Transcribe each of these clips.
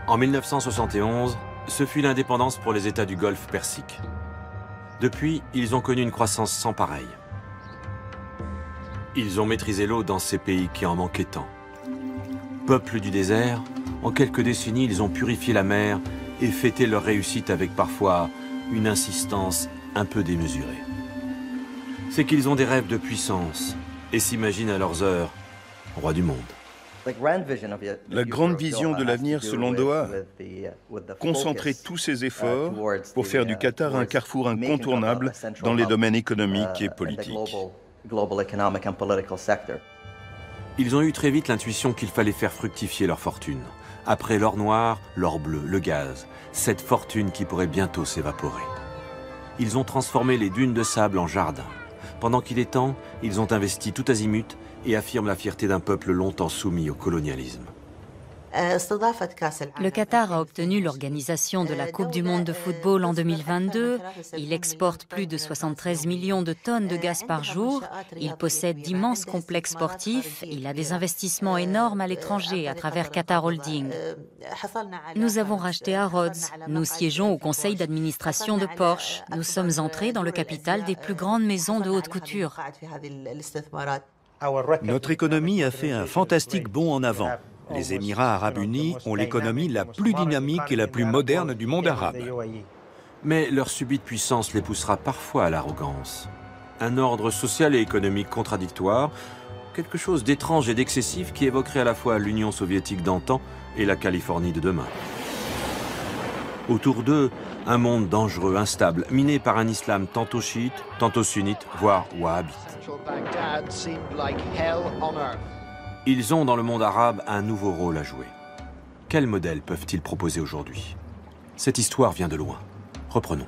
En 1971, ce fut l'indépendance pour les États du Golfe Persique. Depuis, ils ont connu une croissance sans pareille. Ils ont maîtrisé l'eau dans ces pays qui en manquaient tant. Peuple du désert, en quelques décennies, ils ont purifié la mer et fêté leur réussite avec parfois une insistance un peu démesurée. C'est qu'ils ont des rêves de puissance et s'imaginent à leurs heures rois du monde. La grande vision de l'avenir selon Doha, concentrer tous ses efforts pour faire du Qatar un carrefour incontournable dans les domaines économiques et politiques. Ils ont eu très vite l'intuition qu'il fallait faire fructifier leur fortune. Après l'or noir, l'or bleu, le gaz, cette fortune qui pourrait bientôt s'évaporer. Ils ont transformé les dunes de sable en jardins. Pendant qu'il est temps, ils ont investi tout azimut et affirment la fierté d'un peuple longtemps soumis au colonialisme. Le Qatar a obtenu l'organisation de la Coupe du monde de football en 2022. Il exporte plus de 73 millions de tonnes de gaz par jour. Il possède d'immenses complexes sportifs. Il a des investissements énormes à l'étranger à travers Qatar Holding. Nous avons racheté Harrods. Nous siégeons au conseil d'administration de Porsche. Nous sommes entrés dans le capital des plus grandes maisons de haute couture. Notre économie a fait un fantastique bond en avant. Les Émirats arabes unis ont l'économie la plus dynamique et la plus moderne du monde arabe. Mais leur subite puissance les poussera parfois à l'arrogance. Un ordre social et économique contradictoire, quelque chose d'étrange et d'excessif qui évoquerait à la fois l'Union soviétique d'antan et la Californie de demain. Autour d'eux, un monde dangereux, instable, miné par un islam tantôt chiite, tantôt sunnite, voire wahhabite. Ils ont dans le monde arabe un nouveau rôle à jouer. Quel modèle peuvent-ils proposer aujourd'hui? Cette histoire vient de loin. Reprenons.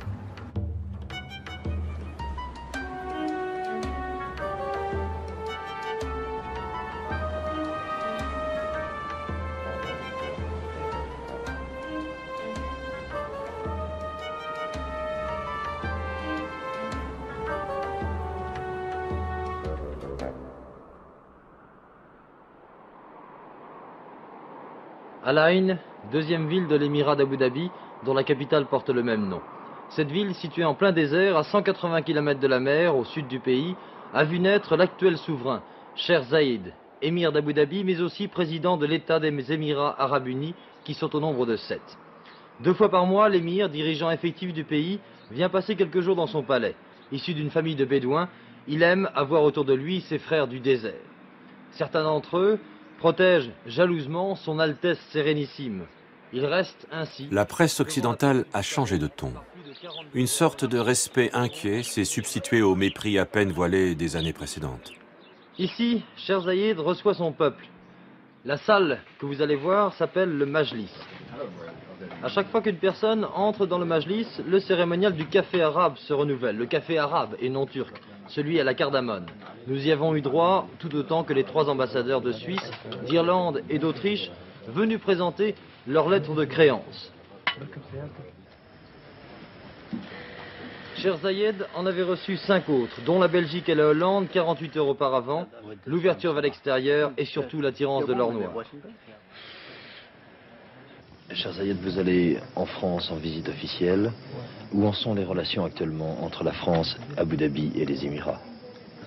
Al Ain, deuxième ville de l'émirat d'Abu Dhabi, dont la capitale porte le même nom. Cette ville, située en plein désert, à 180 km de la mer, au sud du pays, a vu naître l'actuel souverain, Sheikh Zayed, émir d'Abu Dhabi, mais aussi président de l'État des Émirats arabes unis, qui sont au nombre de 7. 2 fois par mois, l'émir, dirigeant effectif du pays, vient passer quelques jours dans son palais. Issu d'une famille de bédouins, il aime avoir autour de lui ses frères du désert. Certains d'entre eux protège jalousement son Altesse Sérénissime. Il reste ainsi... La presse occidentale a changé de ton. Une sorte de respect inquiet s'est substitué au mépris à peine voilé des années précédentes. Ici, Sheikh Zayed reçoit son peuple. La salle que vous allez voir s'appelle le Majlis. À chaque fois qu'une personne entre dans le Majlis, le cérémonial du café arabe se renouvelle. Le café arabe et non turc, celui à la cardamone. Nous y avons eu droit tout autant que les 3 ambassadeurs de Suisse, d'Irlande et d'Autriche venus présenter leurs lettres de créance. Sheikh Zayed en avait reçu 5 autres, dont la Belgique et la Hollande 48 heures auparavant, l'ouverture vers l'extérieur et surtout l'attirance de l'or noir. Sheikh Zayed, vous allez en France en visite officielle. Où en sont les relations actuellement entre la France, Abu Dhabi et les Émirats?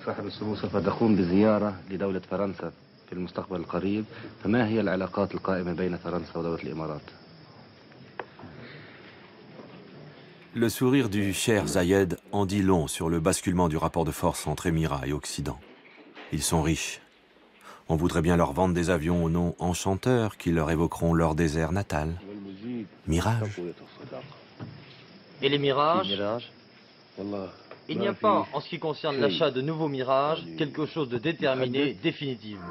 صاحب السمو سوف تقوم بزيارة لدولة فرنسا في المستقبل القريب، فما هي العلاقات القائمة بين فرنسا ودولة الإمارات؟ Le sourire du Cheikh Zayed en dit long sur le basculement du rapport de force entre Émirats et Occident. Ils sont riches. On voudrait bien leur vendre des avions au nom enchanteur qui leur évoqueront leur désert natal. Mirage. Et les mirages? Il n'y a pas, en ce qui concerne l'achat de nouveaux mirages, quelque chose de déterminé définitivement.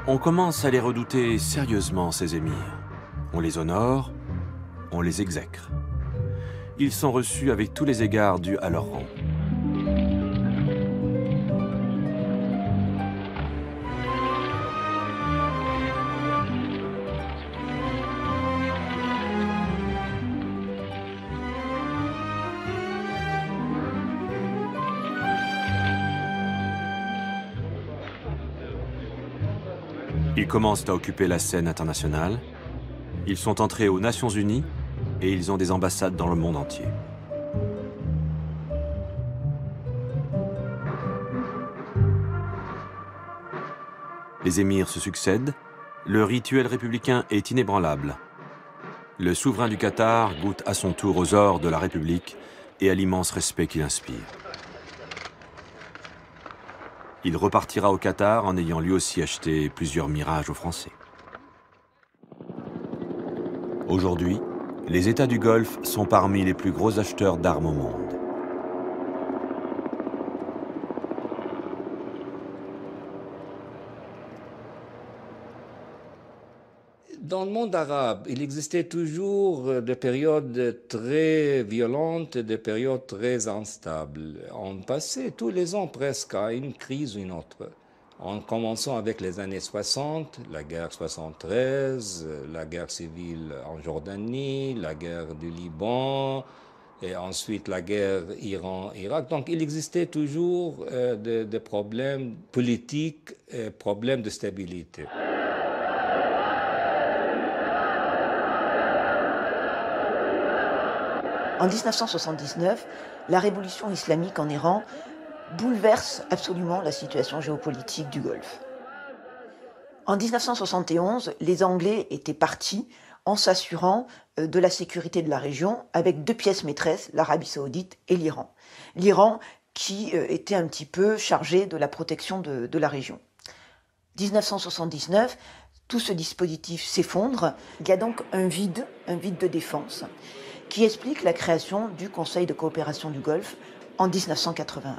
On commence à les redouter sérieusement, ces émirs. On les honore, on les exècre. Ils sont reçus avec tous les égards dus à leur rang. Ils commencent à occuper la scène internationale. Ils sont entrés aux Nations Unies et ils ont des ambassades dans le monde entier. Les émirs se succèdent. Le rituel républicain est inébranlable. Le souverain du Qatar goûte à son tour aux ors de la République et à l'immense respect qu'il inspire. Il repartira au Qatar en ayant lui aussi acheté plusieurs Mirages aux Français. Aujourd'hui, les États du Golfe sont parmi les plus gros acheteurs d'armes au monde. Dans le monde arabe, il existait toujours des périodes très violentes et des périodes très instables. On passait tous les ans presque à une crise ou une autre. En commençant avec les années 60, la guerre 73, la guerre civile en Jordanie, la guerre du Liban, et ensuite la guerre Iran-Irak. Donc il existait toujours des problèmes politiques et problèmes de stabilité. En 1979, la révolution islamique en Iran bouleverse absolument la situation géopolitique du Golfe. En 1971, les Anglais étaient partis en s'assurant de la sécurité de la région avec deux pièces maîtresses, l'Arabie saoudite et l'Iran. L'Iran qui était un petit peu chargé de la protection de la région. 1979, tout ce dispositif s'effondre. Il y a donc un vide de défense, qui explique la création du Conseil de coopération du Golfe en 1981.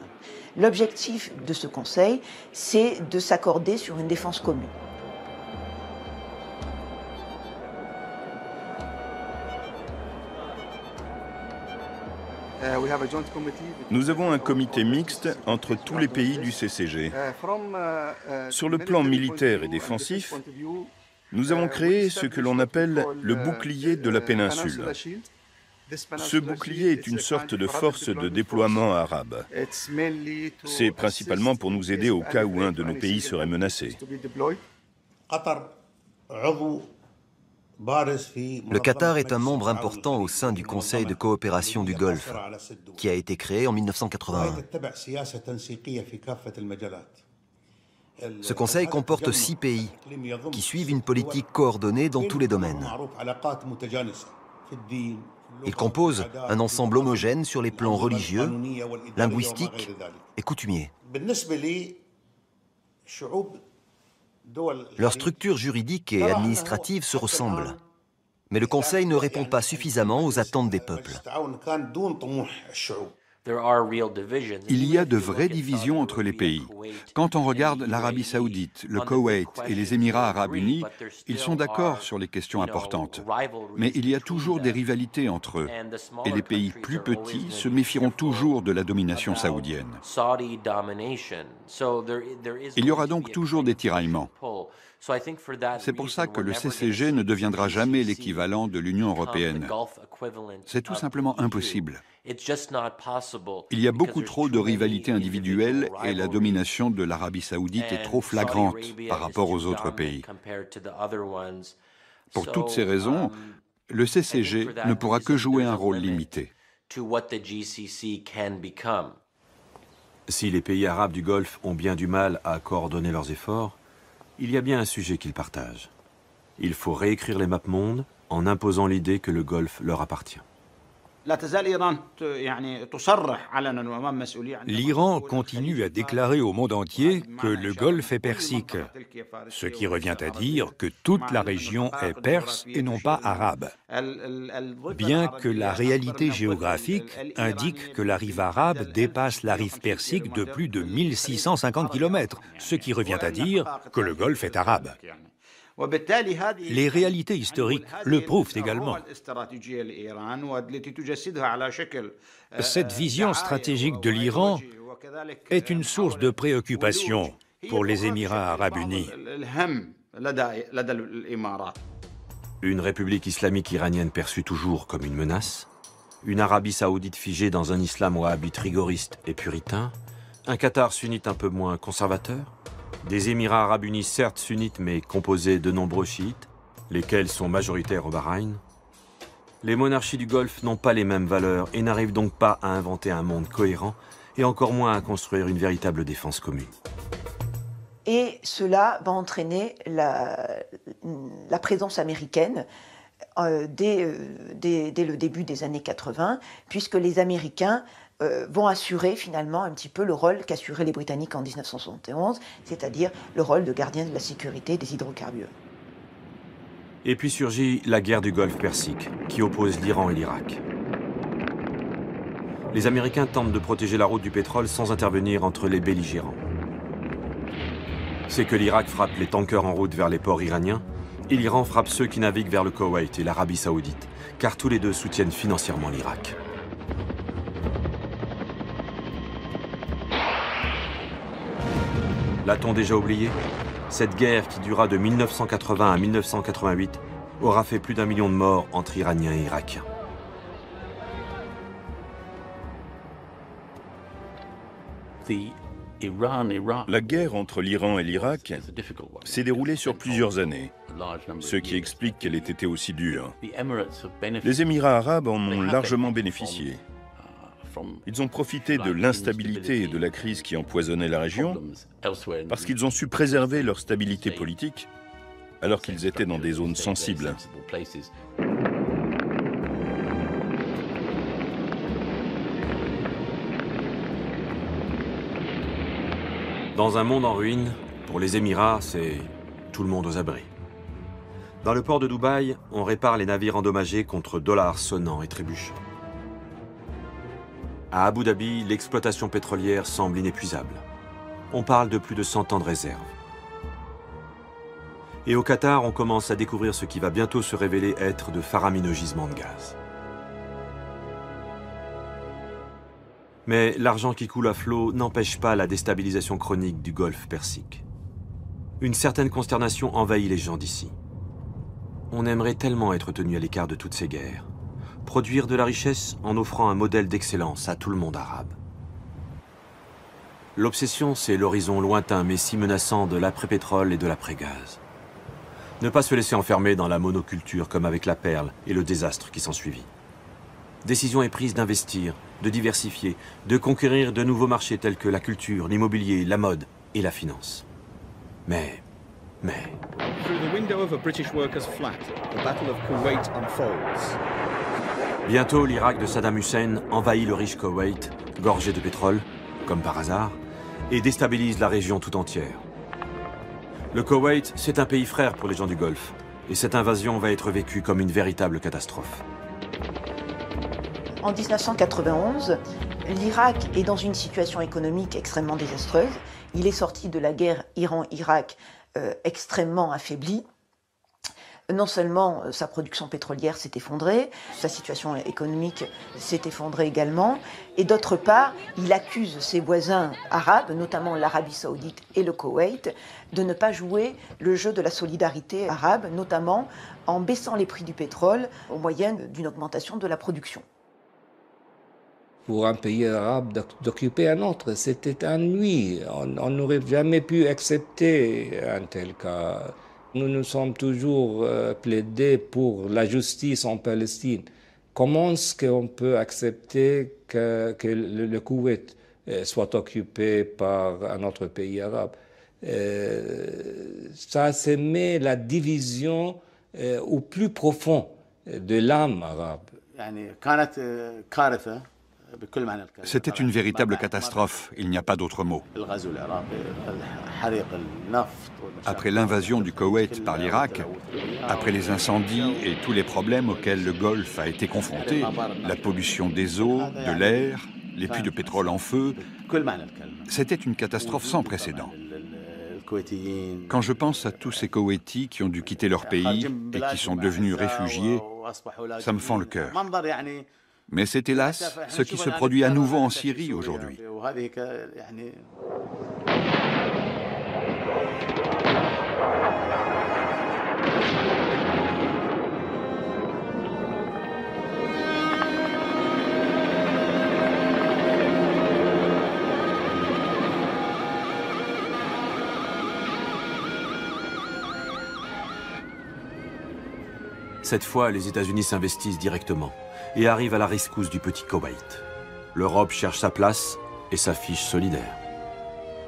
L'objectif de ce conseil, c'est de s'accorder sur une défense commune. Nous avons un comité mixte entre tous les pays du CCG. Sur le plan militaire et défensif, nous avons créé ce que l'on appelle le bouclier de la péninsule. Ce bouclier est une sorte de force de déploiement arabe. C'est principalement pour nous aider au cas où un de nos pays serait menacé. Le Qatar est un membre important au sein du Conseil de coopération du Golfe, qui a été créé en 1981. Ce conseil comporte 6 pays qui suivent une politique coordonnée dans tous les domaines. Il compose un ensemble homogène sur les plans religieux, linguistiques et coutumiers. Leurs structures juridiques et administratives se ressemblent, mais le Conseil ne répond pas suffisamment aux attentes des peuples. Il y a de vraies divisions entre les pays. Quand on regarde l'Arabie saoudite, le Koweït et les Émirats arabes unis, ils sont d'accord sur les questions importantes. Mais il y a toujours des rivalités entre eux. Et les pays plus petits se méfieront toujours de la domination saoudienne. Il y aura donc toujours des tiraillements. C'est pour ça que le CCG ne deviendra jamais l'équivalent de l'Union européenne. C'est tout simplement impossible. Il y a beaucoup trop de rivalités individuelles et la domination de l'Arabie saoudite est trop flagrante par rapport aux autres pays. Pour toutes ces raisons, le CCG ne pourra que jouer un rôle limité. Si les pays arabes du Golfe ont bien du mal à coordonner leurs efforts, il y a bien un sujet qu'ils partagent. Il faut réécrire les maps mondes en imposant l'idée que le Golfe leur appartient. L'Iran continue à déclarer au monde entier que le Golfe est persique, ce qui revient à dire que toute la région est perse et non pas arabe. Bien que la réalité géographique indique que la rive arabe dépasse la rive persique de plus de 1650 km, ce qui revient à dire que le Golfe est arabe. Les réalités historiques le prouvent également. Cette vision stratégique de l'Iran est une source de préoccupation pour les Émirats arabes unis. Une république islamique iranienne perçue toujours comme une menace, une Arabie saoudite figée dans un islam wahhabite rigoriste et puritain, un Qatar sunnite un peu moins conservateur. Des Émirats arabes unis certes sunnites mais composés de nombreux chiites, lesquels sont majoritaires au Bahreïn. Les monarchies du Golfe n'ont pas les mêmes valeurs et n'arrivent donc pas à inventer un monde cohérent et encore moins à construire une véritable défense commune. Et cela va entraîner la présence américaine dès le début des années 80, puisque les Américains vont assurer finalement un petit peu le rôle qu'assuraient les Britanniques en 1971, c'est-à-dire le rôle de gardien de la sécurité des hydrocarbures. Et puis surgit la guerre du Golfe Persique, qui oppose l'Iran et l'Irak. Les Américains tentent de protéger la route du pétrole sans intervenir entre les belligérants. C'est que l'Irak frappe les tankers en route vers les ports iraniens, et l'Iran frappe ceux qui naviguent vers le Koweït et l'Arabie Saoudite, car tous les deux soutiennent financièrement l'Irak. L'a-t-on déjà oublié? Cette guerre qui dura de 1980 à 1988 aura fait plus d'1 million de morts entre Iraniens et Irakiens. La guerre entre l'Iran et l'Irak s'est déroulée sur plusieurs années, ce qui explique qu'elle ait été aussi dure. Les Émirats arabes en ont largement bénéficié. Ils ont profité de l'instabilité et de la crise qui empoisonnait la région parce qu'ils ont su préserver leur stabilité politique alors qu'ils étaient dans des zones sensibles. Dans un monde en ruine, pour les Émirats, c'est tout le monde aux abris. Dans le port de Dubaï, on répare les navires endommagés contre dollars sonnants et trébuchants. À Abu Dhabi, l'exploitation pétrolière semble inépuisable. On parle de plus de 100 ans de réserve. Et au Qatar, on commence à découvrir ce qui va bientôt se révéler être de faramineux gisements de gaz. Mais l'argent qui coule à flot n'empêche pas la déstabilisation chronique du Golfe Persique. Une certaine consternation envahit les gens d'ici. On aimerait tellement être tenu à l'écart de toutes ces guerres. Produire de la richesse en offrant un modèle d'excellence à tout le monde arabe. L'obsession, c'est l'horizon lointain mais si menaçant de l'après-pétrole et de l'après-gaz. Ne pas se laisser enfermer dans la monoculture comme avec la perle et le désastre qui s'ensuivit. Décision est prise d'investir, de diversifier, de conquérir de nouveaux marchés tels que la culture, l'immobilier, la mode et la finance. Mais... Bientôt, l'Irak de Saddam Hussein envahit le riche Koweït, gorgé de pétrole, comme par hasard, et déstabilise la région tout entière. Le Koweït, c'est un pays frère pour les gens du Golfe, et cette invasion va être vécue comme une véritable catastrophe. En 1991, l'Irak est dans une situation économique extrêmement désastreuse. Il est sorti de la guerre Iran-Irak extrêmement affaibli. Non seulement sa production pétrolière s'est effondrée, sa situation économique s'est effondrée également, et d'autre part, il accuse ses voisins arabes, notamment l'Arabie Saoudite et le Koweït, de ne pas jouer le jeu de la solidarité arabe, notamment en baissant les prix du pétrole au moyen d'une augmentation de la production. Pour un pays arabe d'occuper un autre, c'était un nuit. On n'aurait jamais pu accepter un tel cas. Nous nous sommes toujours plaidés pour la justice en Palestine. Comment est-ce qu'on peut accepter que le Koweït soit occupé par un autre pays arabe? Ça met la division au plus profond de l'âme arabe. C'était une véritable catastrophe, il n'y a pas d'autre mot. Après l'invasion du Koweït par l'Irak, après les incendies et tous les problèmes auxquels le Golfe a été confronté, la pollution des eaux, de l'air, les puits de pétrole en feu, c'était une catastrophe sans précédent. Quand je pense à tous ces Koweïtis qui ont dû quitter leur pays et qui sont devenus réfugiés, ça me fend le cœur. Mais c'est hélas ce qui se produit à nouveau en Syrie aujourd'hui. Cette fois, les États-Unis s'investissent directement et arrivent à la rescousse du petit Koweït. L'Europe cherche sa place et s'affiche solidaire.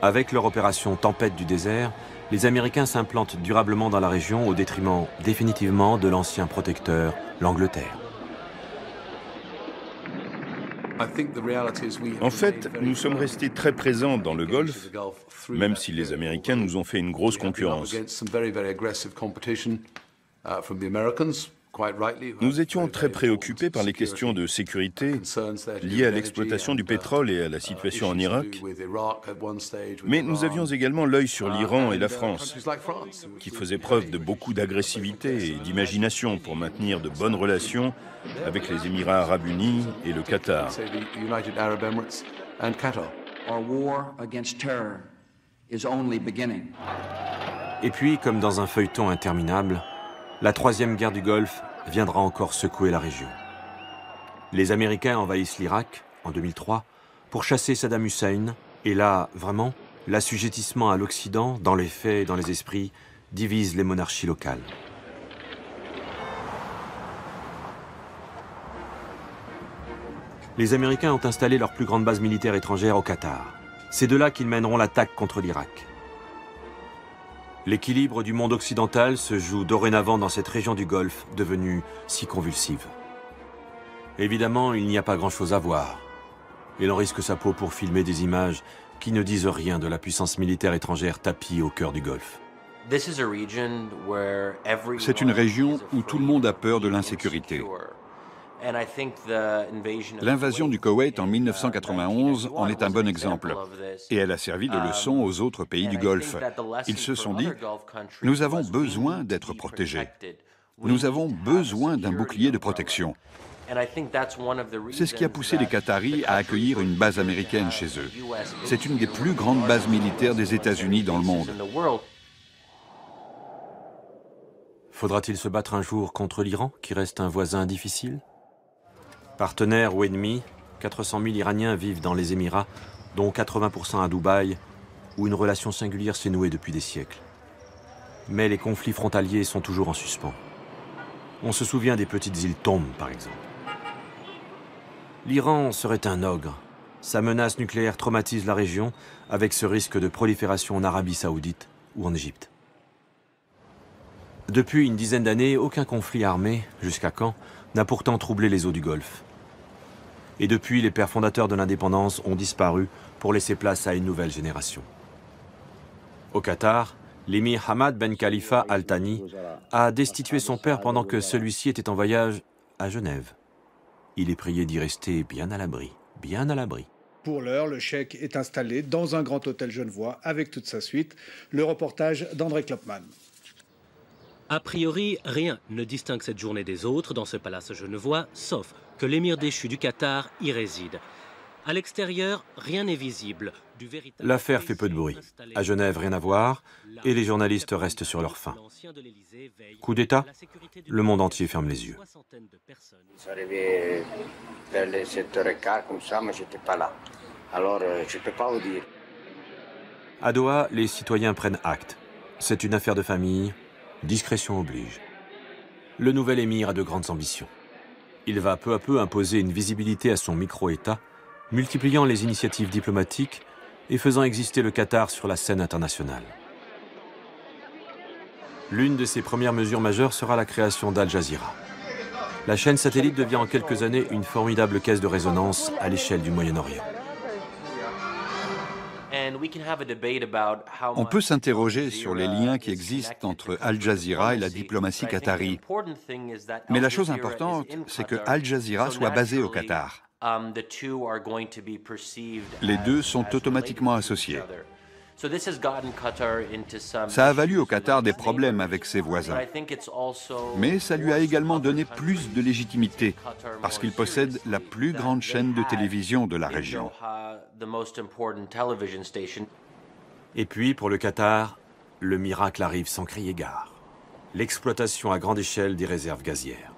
Avec leur opération Tempête du désert, les Américains s'implantent durablement dans la région au détriment définitivement de l'ancien protecteur, l'Angleterre. En fait, nous sommes restés très présents dans le Golfe, même si les Américains nous ont fait une grosse concurrence. Nous étions très préoccupés par les questions de sécurité liées à l'exploitation du pétrole et à la situation en Irak. Mais nous avions également l'œil sur l'Iran et la France, qui faisaient preuve de beaucoup d'agressivité et d'imagination pour maintenir de bonnes relations avec les Émirats arabes unis et le Qatar. Et puis, comme dans un feuilleton interminable, la troisième guerre du Golfe viendra encore secouer la région. Les Américains envahissent l'Irak en 2003 pour chasser Saddam Hussein. Et là, vraiment, l'assujettissement à l'Occident, dans les faits et dans les esprits, divise les monarchies locales. Les Américains ont installé leur plus grande base militaire étrangère au Qatar. C'est de là qu'ils mèneront l'attaque contre l'Irak. L'équilibre du monde occidental se joue dorénavant dans cette région du Golfe devenue si convulsive. Évidemment, il n'y a pas grand-chose à voir. Et l'on risque sa peau pour filmer des images qui ne disent rien de la puissance militaire étrangère tapie au cœur du Golfe. C'est une région où tout le monde a peur de l'insécurité. L'invasion du Koweït en 1991 en est un bon exemple, et elle a servi de leçon aux autres pays du Golfe. Ils se sont dit, nous avons besoin d'être protégés. Nous avons besoin d'un bouclier de protection. C'est ce qui a poussé les Qataris à accueillir une base américaine chez eux. C'est une des plus grandes bases militaires des États-Unis dans le monde. Faudra-t-il se battre un jour contre l'Iran, qui reste un voisin difficile ? Partenaires ou ennemis, 400 000 Iraniens vivent dans les Émirats, dont 80% à Dubaï, où une relation singulière s'est nouée depuis des siècles. Mais les conflits frontaliers sont toujours en suspens. On se souvient des petites îles Tombes, par exemple. L'Iran serait un ogre. Sa menace nucléaire traumatise la région, avec ce risque de prolifération en Arabie Saoudite ou en Égypte. Depuis une dizaine d'années, aucun conflit armé, jusqu'à quand, n'a pourtant troublé les eaux du Golfe. Et depuis, les pères fondateurs de l'indépendance ont disparu pour laisser place à une nouvelle génération. Au Qatar, l'émir Hamad Ben Khalifa Al Thani a destitué son père pendant que celui-ci était en voyage à Genève. Il est prié d'y rester bien à l'abri, bien à l'abri. Pour l'heure, le cheikh est installé dans un grand hôtel genevois avec toute sa suite. Le reportage d'André Klopman. A priori, rien ne distingue cette journée des autres dans ce palace genevois, sauf que l'émir déchu du Qatar y réside. À l'extérieur, rien n'est visible. L'affaire fait peu de bruit. À Genève, rien à voir, et les journalistes restent sur leur faim. Coup d'État, le monde entier ferme les yeux. C'est arrivé vers les 7h15 comme ça, mais j'étais pas là. Alors, je ne peux pas vous dire. À Doha, les citoyens prennent acte. C'est une affaire de famille. Discrétion oblige. Le nouvel émir a de grandes ambitions. Il va peu à peu imposer une visibilité à son micro-État, multipliant les initiatives diplomatiques et faisant exister le Qatar sur la scène internationale. L'une de ses premières mesures majeures sera la création d'Al Jazeera. La chaîne satellite devient en quelques années une formidable caisse de résonance à l'échelle du Moyen-Orient. On peut s'interroger sur les liens qui existent entre Al Jazeera et la diplomatie qatari. Mais la chose importante, c'est que Al Jazeera soit basé au Qatar. Les deux sont automatiquement associés. Ça a valu au Qatar des problèmes avec ses voisins. Mais ça lui a également donné plus de légitimité, parce qu'il possède la plus grande chaîne de télévision de la région. Et puis, pour le Qatar, le miracle arrive sans crier gare. L'exploitation à grande échelle des réserves gazières.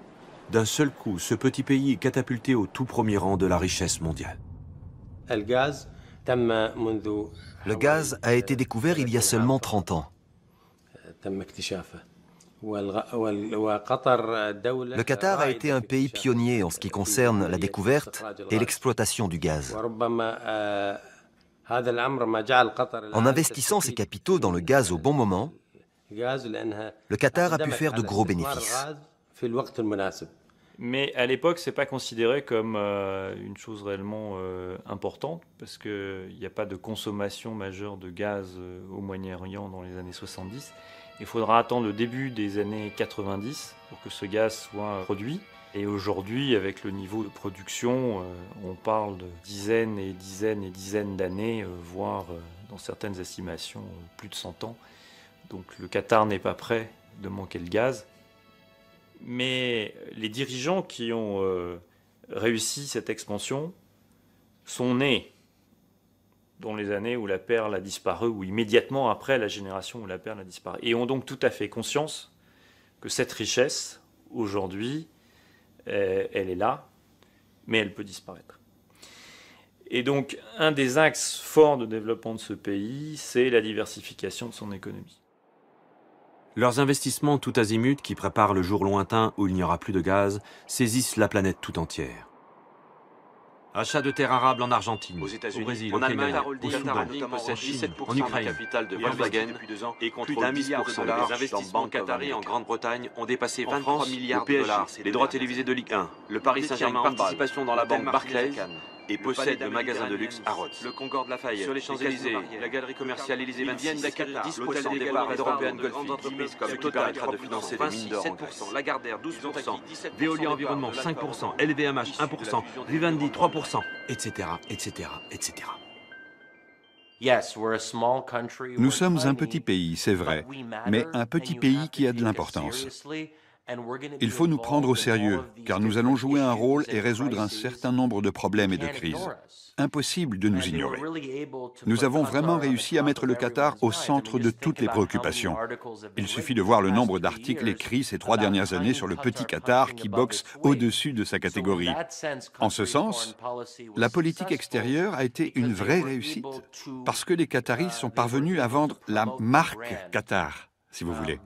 D'un seul coup, ce petit pays est catapulté au tout premier rang de la richesse mondiale. Le gaz a été découvert il y a seulement 30 ans. Le Qatar a été un pays pionnier en ce qui concerne la découverte et l'exploitation du gaz. En investissant ses capitaux dans le gaz au bon moment, le Qatar a pu faire de gros bénéfices. Mais à l'époque, ce n'est pas considéré comme une chose réellement importante, parce qu'il n'y a pas de consommation majeure de gaz au Moyen-Orient dans les années 70. Il faudra attendre le début des années 90 pour que ce gaz soit produit. Et aujourd'hui, avec le niveau de production, on parle de dizaines et dizaines et dizaines d'années, voire dans certaines estimations, plus de 100 ans. Donc le Qatar n'est pas prêt de manquer de gaz. Mais les dirigeants qui ont réussi cette expansion sont nés dans les années où la perle a disparu, ou immédiatement après la génération où la perle a disparu, et ont donc tout à fait conscience que cette richesse, aujourd'hui, elle est là, mais elle peut disparaître. Et donc, un des axes forts de développement de ce pays, c'est la diversification de son économie. Leurs investissements tout azimut qui préparent le jour lointain où il n'y aura plus de gaz saisissent la planète tout entière. Achat de terres arables en Argentine, aux États-Unis, au Brésil, en Allemagne, au Soudan, possède 17% en Ukraine, la capitale de Volkswagen, et plus d'1 milliard de dollars. Les investissements qataris en Grande-Bretagne ont dépassé 23 milliards de dollars. Les droits télévisés de Ligue 1, le Paris Saint-Germain, participation dans la banque Barclays, et possède le magasin de luxe Harrods, le Concorde Lafayette, sur les Champs-Élysées, la galerie commerciale Élysée 26, l'hôtel des départ European Golf, entreprises comme Total permettra de financer des mines d'or en Grèce, Lagardère 12%, Veolia Environnement 5%, LVMH 1%, Vivendi 3%, etc., etc., etc. Nous sommes un petit pays, c'est vrai, mais un petit pays qui a de l'importance. Il faut nous prendre au sérieux, car nous allons jouer un rôle et résoudre un certain nombre de problèmes et de crises. Impossible de nous ignorer. Nous avons vraiment réussi à mettre le Qatar au centre de toutes les préoccupations. Il suffit de voir le nombre d'articles écrits ces 3 dernières années sur le petit Qatar qui boxe au-dessus de sa catégorie. En ce sens, la politique extérieure a été une vraie réussite, parce que les Qataris sont parvenus à vendre la marque Qatar, si vous voulez.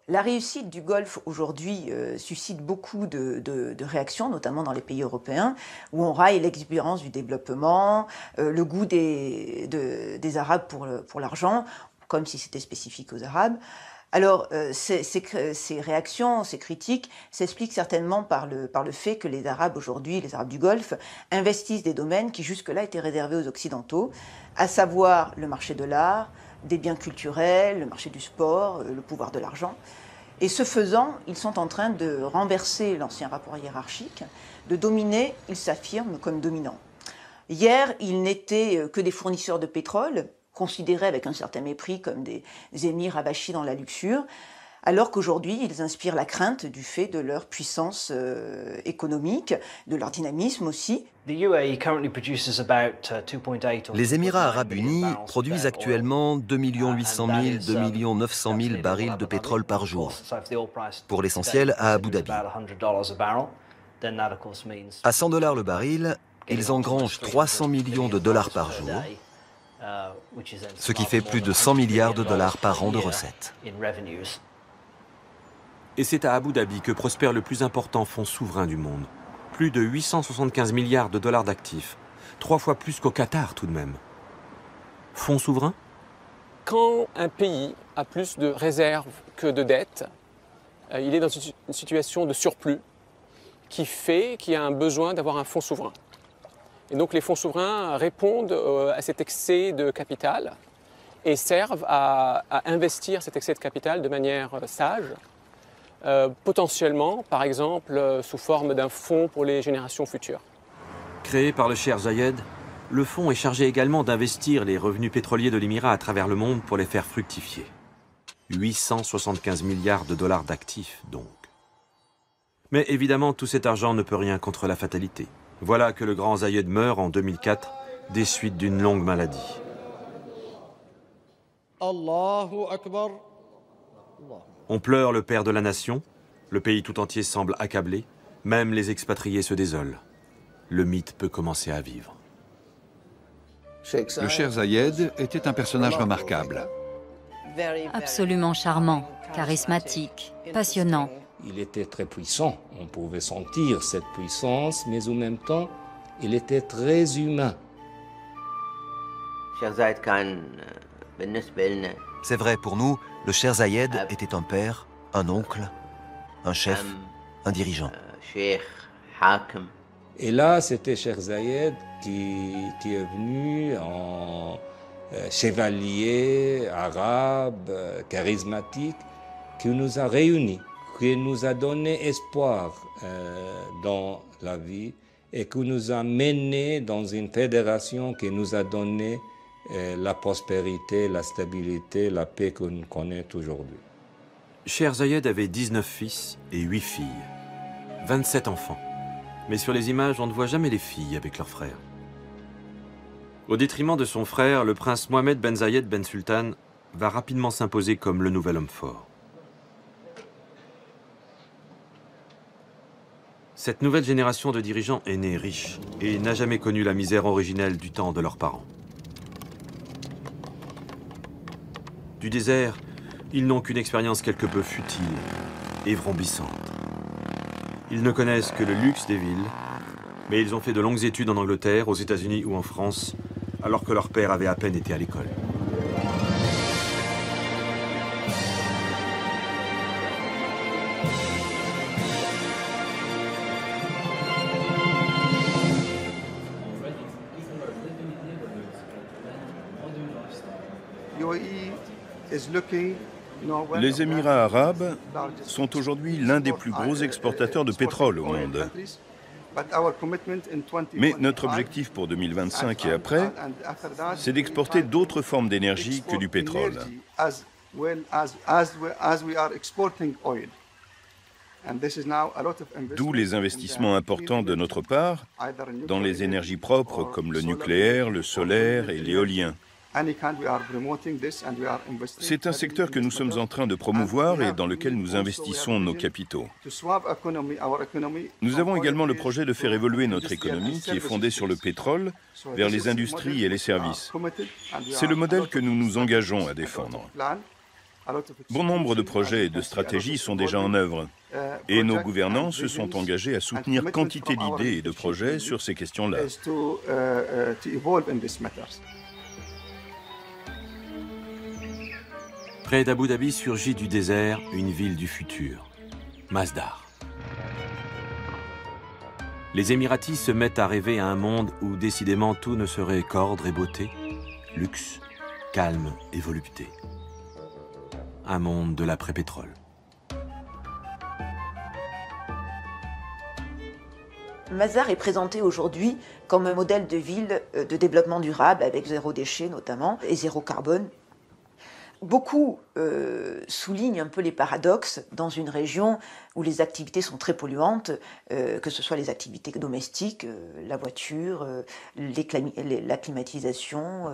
La réussite du Golfe aujourd'hui suscite beaucoup de réactions, notamment dans les pays européens, où on raille l'exubérance du développement, le goût des Arabes pour l'argent, comme si c'était spécifique aux Arabes. Alors, ces réactions, ces critiques s'expliquent certainement par le fait que les Arabes aujourd'hui, les Arabes du Golfe, investissent des domaines qui jusque-là étaient réservés aux Occidentaux, à savoir le marché de l'art, des biens culturels, le marché du sport, le pouvoir de l'argent. Et ce faisant, ils sont en train de renverser l'ancien rapport hiérarchique, de dominer, ils s'affirment comme dominants. Hier, ils n'étaient que des fournisseurs de pétrole, considérés avec un certain mépris comme des émirs abachis dans la luxure, alors qu'aujourd'hui, ils inspirent la crainte du fait de leur puissance économique, de leur dynamisme aussi. Les Émirats arabes unis produisent actuellement 2 800 000, 2 900 000 barils de pétrole par jour, pour l'essentiel à Abu Dhabi. À 100 $ le baril, ils engrangent 300 millions de dollars par jour, ce qui fait plus de 100 milliards de dollars par an de recettes. Et c'est à Abu Dhabi que prospère le plus important fonds souverain du monde. Plus de 875 milliards de dollars d'actifs. 3 fois plus qu'au Qatar tout de même. Fonds souverain? Quand un pays a plus de réserves que de dettes, il est dans une situation de surplus qui fait qu'il y a un besoin d'avoir un fonds souverain. Et donc les fonds souverains répondent à cet excès de capital et servent à investir cet excès de capital de manière sage. Potentiellement, par exemple, sous forme d'un fonds pour les générations futures. Créé par le Cheikh Zayed, le fonds est chargé également d'investir les revenus pétroliers de l'Émirat à travers le monde pour les faire fructifier. 875 milliards de dollars d'actifs, donc. Mais évidemment, tout cet argent ne peut rien contre la fatalité. Voilà que le grand Zayed meurt en 2004, des suites d'une longue maladie. Allahu Akbar. On pleure le père de la nation, le pays tout entier semble accablé, même les expatriés se désolent. Le mythe peut commencer à vivre. Le Cheikh Zayed était un personnage remarquable. Absolument charmant, charismatique, passionnant. Il était très puissant, on pouvait sentir cette puissance, mais en même temps, il était très humain. C'est vrai, pour nous, le Cheikh Zayed était un père, un oncle, un chef, un dirigeant. Et là, c'était Cheikh Zayed qui est venu en chevalier arabe, charismatique, qui nous a réunis, qui nous a donné espoir dans la vie et qui nous a menés dans une fédération qui nous a donné la prospérité, la stabilité, la paix que nous connaissons aujourd'hui. Cheikh Zayed avait 19 fils et 8 filles, 27 enfants. Mais sur les images, on ne voit jamais les filles avec leurs frères. Au détriment de son frère, le prince Mohamed Ben Zayed Ben Sultan va rapidement s'imposer comme le nouvel homme fort. Cette nouvelle génération de dirigeants est née riche et n'a jamais connu la misère originelle du temps de leurs parents. Du désert, ils n'ont qu'une expérience quelque peu futile et vrombissante. Ils ne connaissent que le luxe des villes, mais ils ont fait de longues études en Angleterre, aux États-Unis ou en France, alors que leur père avait à peine été à l'école. Les Émirats arabes sont aujourd'hui l'un des plus gros exportateurs de pétrole au monde. Mais notre objectif pour 2025 et après, c'est d'exporter d'autres formes d'énergie que du pétrole. D'où les investissements importants de notre part dans les énergies propres comme le nucléaire, le solaire et l'éolien. C'est un secteur que nous sommes en train de promouvoir et dans lequel nous investissons nos capitaux. Nous avons également le projet de faire évoluer notre économie qui est fondée sur le pétrole vers les industries et les services. C'est le modèle que nous nous engageons à défendre. Bon nombre de projets et de stratégies sont déjà en œuvre et nos gouvernants se sont engagés à soutenir quantité d'idées et de projets sur ces questions-là. Près d'Abu Dhabi surgit du désert une ville du futur, Masdar. Les Émiratis se mettent à rêver à un monde où décidément tout ne serait qu'ordre et beauté, luxe, calme et volupté. Un monde de l'après-pétrole. Masdar est présenté aujourd'hui comme un modèle de ville de développement durable avec zéro déchet notamment et zéro carbone. Beaucoup soulignent un peu les paradoxes dans une région où les activités sont très polluantes, que ce soit les activités domestiques, la voiture, la climatisation,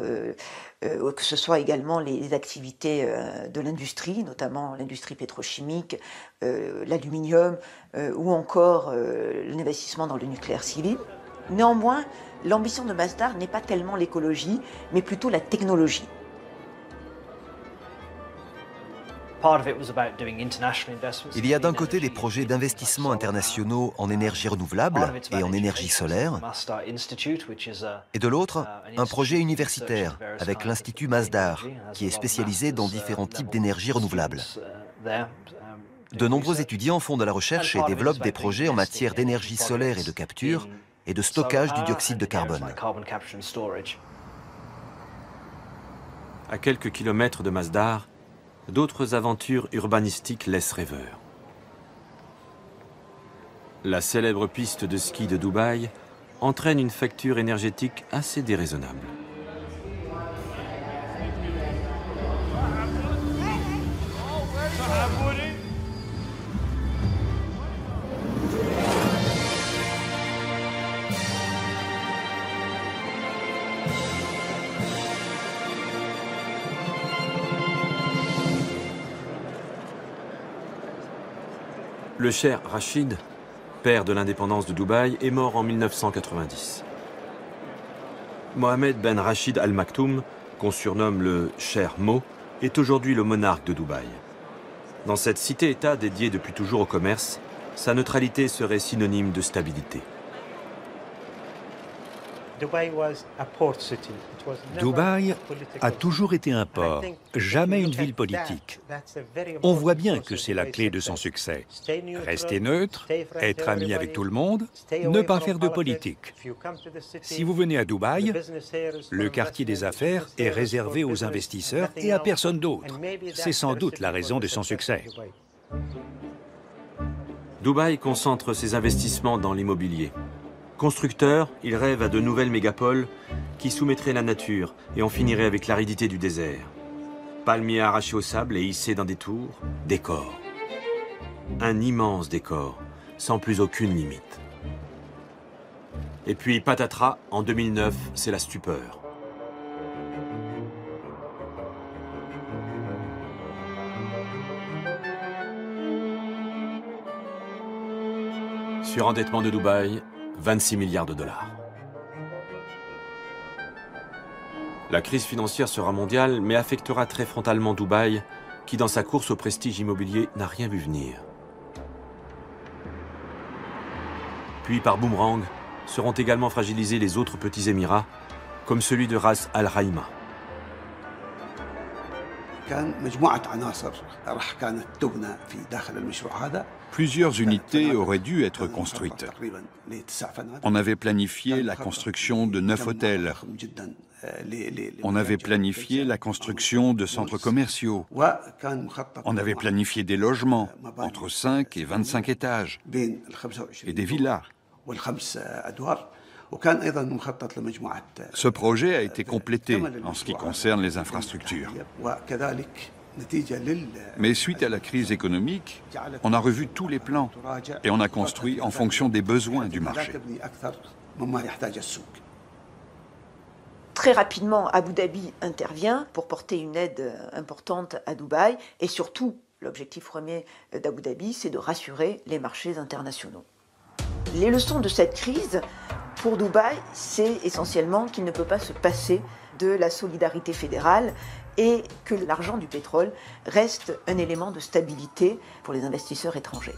que ce soit également les activités de l'industrie, notamment l'industrie pétrochimique, l'aluminium ou encore l'investissement dans le nucléaire civil. Néanmoins, l'ambition de Masdar n'est pas tellement l'écologie, mais plutôt la technologie. Il y a d'un côté des projets d'investissement internationaux en énergie renouvelable et en énergie solaire, et de l'autre, un projet universitaire avec l'Institut Masdar, qui est spécialisé dans différents types d'énergie renouvelable. De nombreux étudiants font de la recherche et développent des projets en matière d'énergie solaire et de capture et de stockage du dioxyde de carbone. À quelques kilomètres de Masdar, d'autres aventures urbanistiques laissent rêveurs. La célèbre piste de ski de Dubaï entraîne une facture énergétique assez déraisonnable. Le Cheikh Rachid, père de l'indépendance de Dubaï, est mort en 1990. Mohamed Ben Rachid Al Maktoum, qu'on surnomme le Cheikh Mo, est aujourd'hui le monarque de Dubaï. Dans cette cité-État dédiée depuis toujours au commerce, sa neutralité serait synonyme de stabilité. Dubaï a toujours été un port, jamais une ville politique. On voit bien que c'est la clé de son succès. Rester neutre, être ami avec tout le monde, ne pas faire de politique. Si vous venez à Dubaï, le quartier des affaires est réservé aux investisseurs et à personne d'autre. C'est sans doute la raison de son succès. Dubaï concentre ses investissements dans l'immobilier. Constructeur, il rêve à de nouvelles mégapoles qui soumettraient la nature et en finiraient avec l'aridité du désert. Palmiers arrachés au sable et hissés dans des tours, décor. Un immense décor, sans plus aucune limite. Et puis patatras, en 2009, c'est la stupeur. Surendettement de Dubaï, 26 milliards de dollars. La crise financière sera mondiale, mais affectera très frontalement Dubaï, qui dans sa course au prestige immobilier n'a rien vu venir. Puis par boomerang, seront également fragilisés les autres petits émirats, comme celui de Ras Al Khaimah. Plusieurs unités auraient dû être construites. On avait planifié la construction de 9 hôtels. On avait planifié la construction de centres commerciaux. On avait planifié des logements, entre 5 et 25 étages, et des villas. Ce projet a été complété en ce qui concerne les infrastructures. Mais suite à la crise économique, on a revu tous les plans et on a construit en fonction des besoins du marché. Très rapidement, Abu Dhabi intervient pour porter une aide importante à Dubaï et surtout, l'objectif premier d'Abu Dhabi, c'est de rassurer les marchés internationaux. Les leçons de cette crise pour Dubaï, c'est essentiellement qu'il ne peut pas se passer de la solidarité fédérale et que l'argent du pétrole reste un élément de stabilité pour les investisseurs étrangers.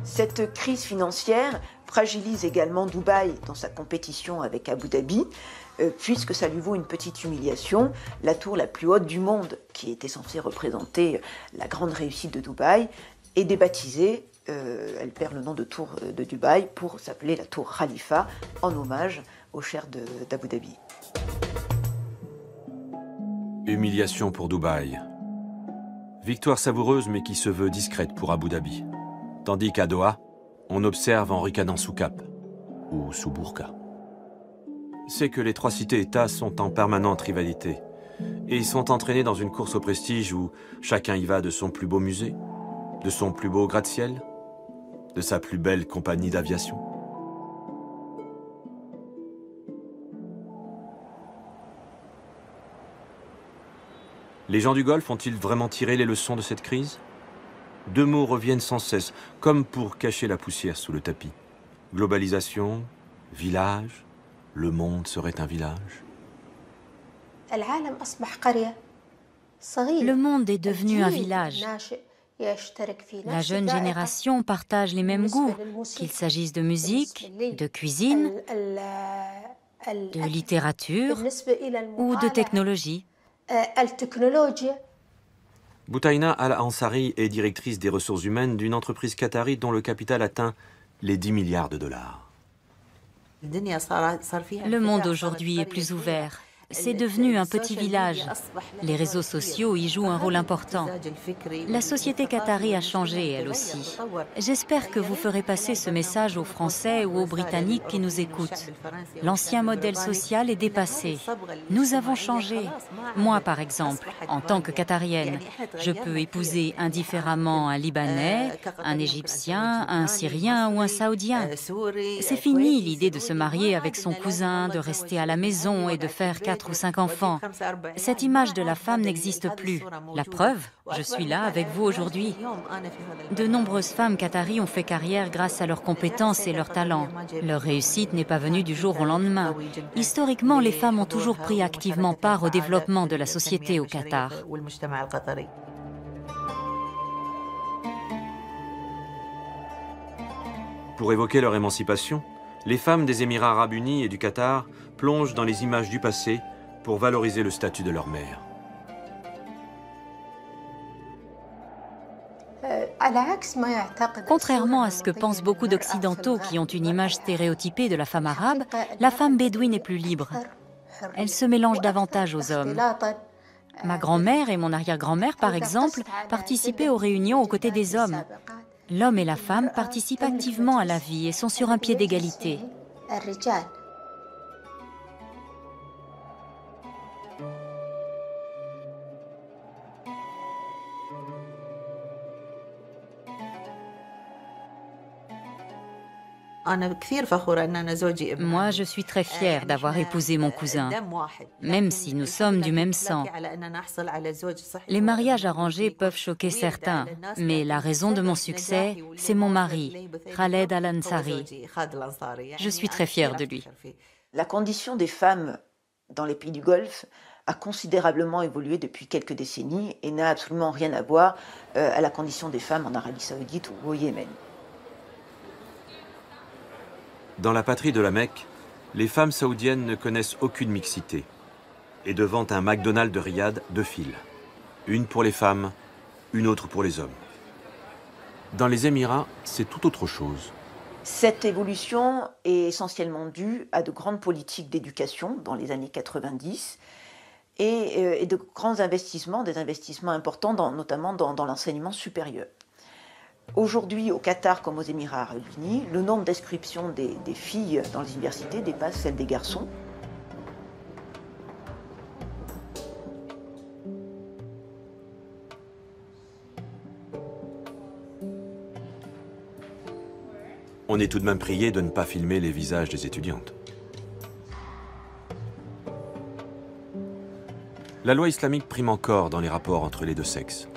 Cette crise financière fragilise également Dubaï dans sa compétition avec Abu Dhabi, puisque ça lui vaut une petite humiliation. La tour la plus haute du monde, qui était censée représenter la grande réussite de Dubaï, est débaptisée. Elle perd le nom de tour de Dubaï pour s'appeler la tour Khalifa, en hommage au cheikh d'Abu Dhabi. Humiliation pour Dubaï. Victoire savoureuse mais qui se veut discrète pour Abu Dhabi. Tandis qu'à Doha, on observe en ricanant sous cape ou sous burqa. C'est que les trois cités-États sont en permanente rivalité et ils sont entraînés dans une course au prestige où chacun y va de son plus beau musée, de son plus beau gratte-ciel, de sa plus belle compagnie d'aviation. Les gens du Golfe ont-ils vraiment tiré les leçons de cette crise? Deux mots reviennent sans cesse, comme pour cacher la poussière sous le tapis. Globalisation, village, le monde serait un village. Le monde est devenu un village. La jeune génération partage les mêmes goûts, qu'il s'agisse de musique, de cuisine, de littérature ou de technologie. Boutaina Al-Ansari est directrice des ressources humaines d'une entreprise qatari dont le capital atteint les 10 milliards de dollars. Le monde aujourd'hui est plus ouvert. C'est devenu un petit village. Les réseaux sociaux y jouent un rôle important. La société qatari a changé, elle aussi. J'espère que vous ferez passer ce message aux Français ou aux Britanniques qui nous écoutent. L'ancien modèle social est dépassé. Nous avons changé. Moi, par exemple, en tant que qatarienne, je peux épouser indifféremment un Libanais, un Égyptien, un Syrien ou un Saoudien. C'est fini l'idée de se marier avec son cousin, de rester à la maison et de faire 4 4 ou 5 enfants. Cette image de la femme n'existe plus. La preuve, je suis là avec vous aujourd'hui. De nombreuses femmes qataries ont fait carrière grâce à leurs compétences et leurs talents. Leur réussite n'est pas venue du jour au lendemain. Historiquement, les femmes ont toujours pris activement part au développement de la société au Qatar. Pour évoquer leur émancipation, les femmes des Émirats arabes unis et du Qatar plongent dans les images du passé pour valoriser le statut de leur mère. Contrairement à ce que pensent beaucoup d'Occidentaux qui ont une image stéréotypée de la femme arabe, la femme bédouine est plus libre. Elle se mélange davantage aux hommes. Ma grand-mère et mon arrière-grand-mère, par exemple, participaient aux réunions aux côtés des hommes. L'homme et la femme participent activement à la vie et sont sur un pied d'égalité. Moi, je suis très fière d'avoir épousé mon cousin, même si nous sommes du même sang. Les mariages arrangés peuvent choquer certains, mais la raison de mon succès, c'est mon mari, Khaled Al-Ansari. Je suis très fière de lui. La condition des femmes dans les pays du Golfe a considérablement évolué depuis quelques décennies et n'a absolument rien à voir à la condition des femmes en Arabie Saoudite ou au Yémen. Dans la patrie de la Mecque, les femmes saoudiennes ne connaissent aucune mixité. Et devant un McDonald's de Riyad, 2 files. Une pour les femmes, une autre pour les hommes. Dans les Émirats, c'est tout autre chose. Cette évolution est essentiellement due à de grandes politiques d'éducation dans les années 90 et de grands investissements, des investissements importants notamment dans l'enseignement supérieur. Aujourd'hui, au Qatar comme aux Émirats arabes unis, le nombre d'inscriptions des filles dans les universités dépasse celle des garçons. On est tout de même prié de ne pas filmer les visages des étudiantes. La loi islamique prime encore dans les rapports entre les deux sexes.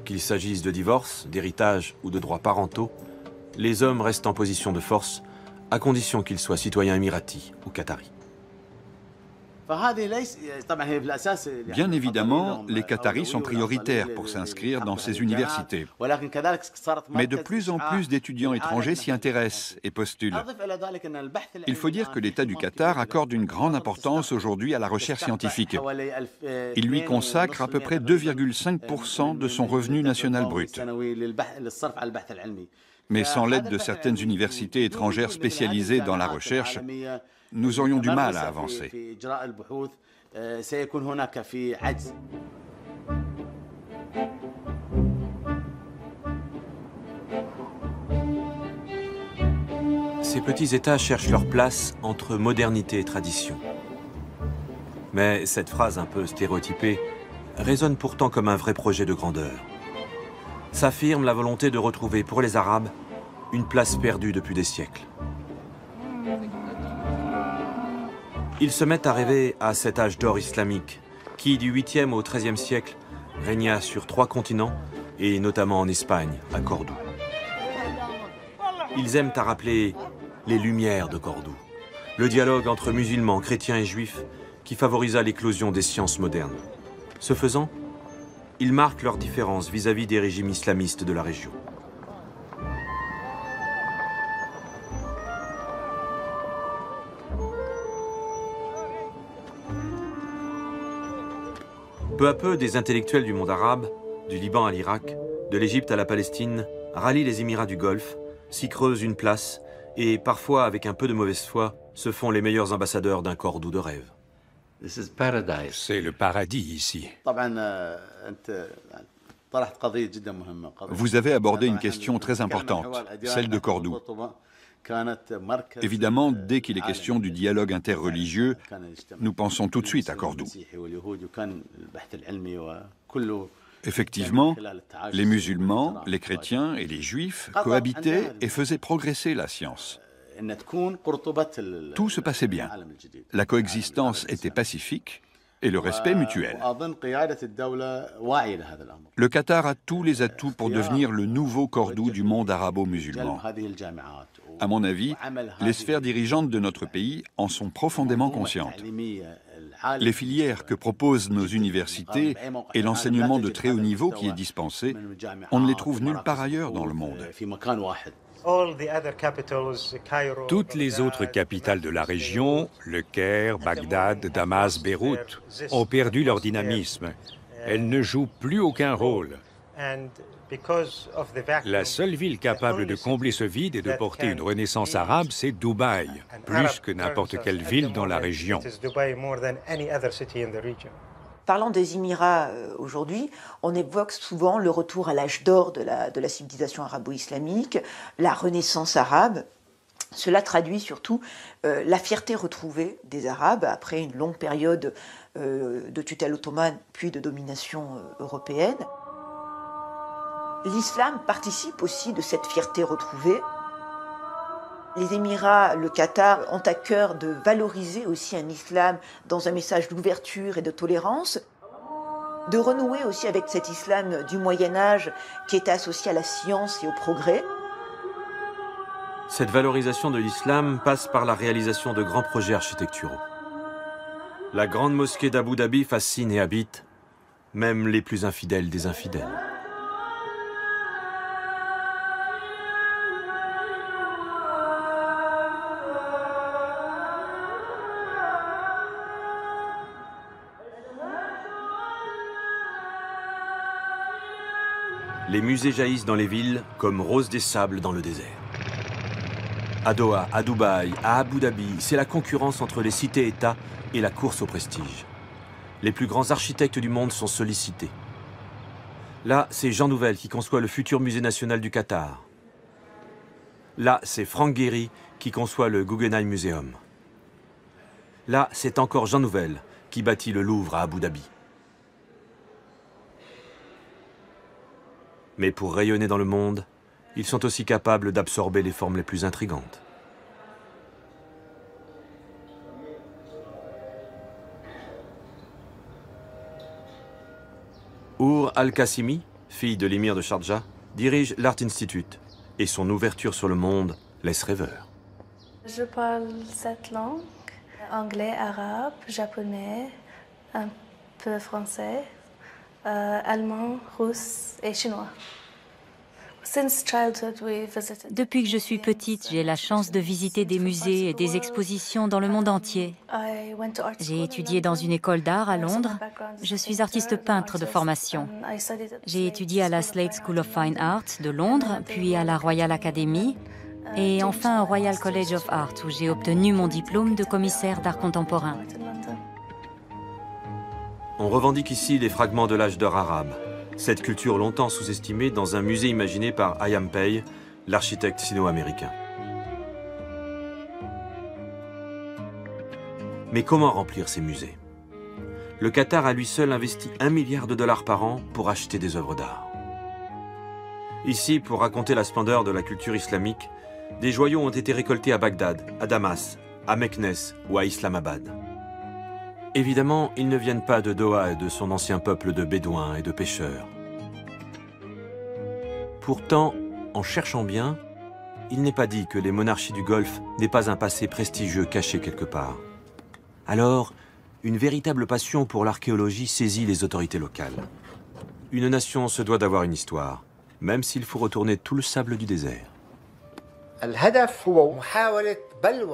Qu'il s'agisse de divorce, d'héritage ou de droits parentaux, les hommes restent en position de force, à condition qu'ils soient citoyens émiratis ou qataris. Bien évidemment, les Qataris sont prioritaires pour s'inscrire dans ces universités. Mais de plus en plus d'étudiants étrangers s'y intéressent et postulent. Il faut dire que l'État du Qatar accorde une grande importance aujourd'hui à la recherche scientifique. Il lui consacre à peu près 2,5% de son revenu national brut. Mais sans l'aide de certaines universités étrangères spécialisées dans la recherche, nous aurions du mal à avancer. Ces petits États cherchent leur place entre modernité et tradition. Mais cette phrase un peu stéréotypée résonne pourtant comme un vrai projet de grandeur. S'affirme la volonté de retrouver pour les Arabes une place perdue depuis des siècles. Ils se mettent à rêver à cet âge d'or islamique qui, du 8e au 13e siècle, régna sur 3 continents et notamment en Espagne, à Cordoue. Ils aiment à rappeler les lumières de Cordoue, le dialogue entre musulmans, chrétiens et juifs qui favorisa l'éclosion des sciences modernes. Ce faisant, ils marquent leurs différences vis-à-vis des régimes islamistes de la région. Peu à peu, des intellectuels du monde arabe, du Liban à l'Irak, de l'Égypte à la Palestine, rallient les Émirats du Golfe, s'y creusent une place et, parfois avec un peu de mauvaise foi, se font les meilleurs ambassadeurs d'un Cordoue de rêve. C'est le paradis ici. Vous avez abordé une question très importante, celle de Cordoue. Évidemment, dès qu'il est question du dialogue interreligieux, nous pensons tout de suite à Cordoue. Effectivement, les musulmans, les chrétiens et les juifs cohabitaient et faisaient progresser la science. Tout se passait bien. La coexistence était pacifique et le respect mutuel. Le Qatar a tous les atouts pour devenir le nouveau Cordoue du monde arabo-musulman. À mon avis, les sphères dirigeantes de notre pays en sont profondément conscientes. Les filières que proposent nos universités et l'enseignement de très haut niveau qui est dispensé, on ne les trouve nulle part ailleurs dans le monde. Toutes les autres capitales de la région, Le Caire, Bagdad, Damas, Beyrouth, ont perdu leur dynamisme. Elles ne jouent plus aucun rôle. La seule ville capable de combler ce vide et de porter une renaissance arabe, c'est Dubaï, plus que n'importe quelle ville dans la région. Parlant des Émirats aujourd'hui, on évoque souvent le retour à l'âge d'or de la civilisation arabo-islamique, la renaissance arabe. Cela traduit surtout la fierté retrouvée des Arabes après une longue période de tutelle ottomane puis de domination européenne. L'islam participe aussi de cette fierté retrouvée. Les Émirats, le Qatar, ont à cœur de valoriser aussi un islam dans un message d'ouverture et de tolérance, de renouer aussi avec cet islam du Moyen-Âge qui était associé à la science et au progrès. Cette valorisation de l'islam passe par la réalisation de grands projets architecturaux. La grande mosquée d'Abu Dhabi fascine et habite même les plus infidèles des infidèles. Les musées jaillissent dans les villes comme roses des sables dans le désert. À Doha, à Dubaï, à Abu Dhabi, c'est la concurrence entre les cités-États et la course au prestige. Les plus grands architectes du monde sont sollicités. Là, c'est Jean Nouvel qui conçoit le futur musée national du Qatar. Là, c'est Frank Gehry qui conçoit le Guggenheim Museum. Là, c'est encore Jean Nouvel qui bâtit le Louvre à Abu Dhabi. Mais pour rayonner dans le monde, ils sont aussi capables d'absorber les formes les plus intrigantes. Our Al-Qasimi, fille de l'émir de Sharjah, dirige l'Art Institute et son ouverture sur le monde laisse rêveur. Je parle 7 langues, anglais, arabe, japonais, un peu français, allemand, russe et chinois. Depuis que je suis petite, j'ai la chance de visiter des musées et des expositions dans le monde entier. J'ai étudié dans une école d'art à Londres. Je suis artiste peintre de formation. J'ai étudié à la Slade School of Fine Art de Londres, puis à la Royal Academy, et enfin au Royal College of Art, où j'ai obtenu mon diplôme de commissaire d'art contemporain. On revendique ici les fragments de l'âge d'or arabe. Cette culture longtemps sous-estimée dans un musée imaginé par Hayam Pei, l'architecte sino-américain. Mais comment remplir ces musées? Le Qatar a lui seul investi $1 milliard par an pour acheter des œuvres d'art. Ici, pour raconter la splendeur de la culture islamique, des joyaux ont été récoltés à Bagdad, à Damas, à Meknès ou à Islamabad. Évidemment, ils ne viennent pas de Doha et de son ancien peuple de bédouins et de pêcheurs. Pourtant, en cherchant bien, il n'est pas dit que les monarchies du Golfe n'aient pas un passé prestigieux caché quelque part. Alors, une véritable passion pour l'archéologie saisit les autorités locales. Une nation se doit d'avoir une histoire, même s'il faut retourner tout le sable du désert.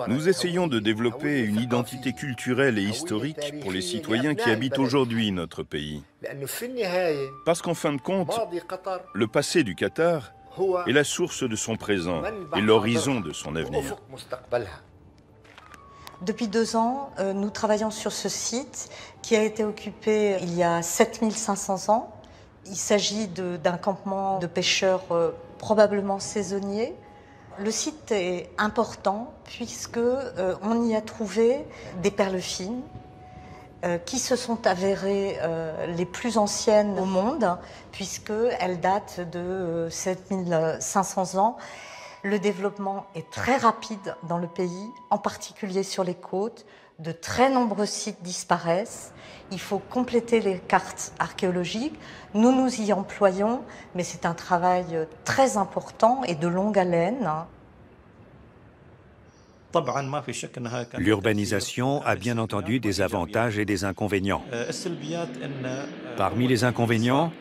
Nous essayons de développer une identité culturelle et historique pour les citoyens qui habitent aujourd'hui notre pays. Parce qu'en fin de compte, le passé du Qatar est la source de son présent et l'horizon de son avenir. Depuis 2 ans, nous travaillons sur ce site qui a été occupé il y a 7500 ans. Il s'agit d'un campement de pêcheurs probablement saisonniers. Le site est important puisque on y a trouvé des perles fines qui se sont avérées les plus anciennes au monde puisqu'elles datent de 7500 ans. Le développement est très rapide dans le pays, en particulier sur les côtes. De très nombreux sites disparaissent. Il faut compléter les cartes archéologiques. Nous nous y employons, mais c'est un travail très important et de longue haleine. L'urbanisation a bien entendu des avantages et des inconvénients. Parmi les inconvénients,